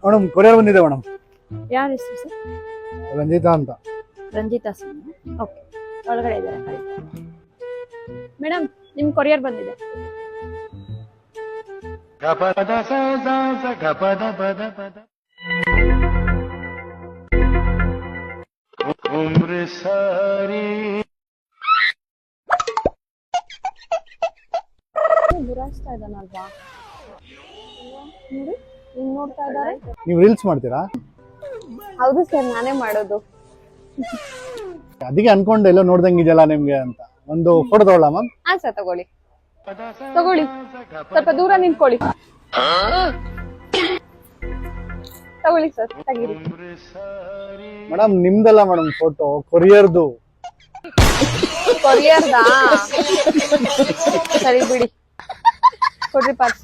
Madam courier ಬಂದಿದೆ madam. ಯಾರ ಹೆಸರು ಸರ್? ರಂಜಿತಾ ಅಂತ. ರಂಜಿತಾ ಸರ್. ಓಕೆ, ಒಳಗಡೆ ಇದ್ದಾರೆ. ಮೇಡಮ್, ನಿಮ್ ಕೊರಿಯರ್ ಬಂದಿದೆ. ಗುರಾಯಿಸ್ತಾ ಇದ್ದಾನಲ್ವಾ ನೋಡಿ, ಹಿಂಗ್ ನೋಡ್ತಾ ಇದ್ದಾರೆ. ನೀವು ರೀಲ್ಸ್ ಮಾಡ್ತೀರಾ? ಹೌದು ಸರ್, ನಾನೇ ಮಾಡೋದು. ಅದಕ್ಕೆ ಅನ್ಕೊಂಡೆ ಎಲ್ಲೋ ನೋಡ್ದಂಗಿದೆಯಲ್ಲ ನಿಮ್ಗೆ ಅಂತ. ಒಂದು ಫೋಟೋ ತಗೊಳ್ಳ ಮ್ಯಾಮ್? ಹಾ ಸರ್, ತಗೊಳ್ಳಿ ತಗೊಳ್ಳಿ, ಸ್ವಲ್ಪ ದೂರ ನಿಂತ್ಕೊಳ್ಳಿ. ತಗೊಳ್ಳಿ ಸರ್, ತೆಗೀರಿ. ಮೇಡಮ್ ನಿಮ್ದಲ್ಲ ಮೇಡಮ್ ಫೋಟೋ, ಕೊರಿಯರ್ದು. ಕೊರಿಯರ್ದಾ? ಸರಿ ಬಿಡಿ, ಕೊಡ್ರಿ ಪಾರ್ಸ್.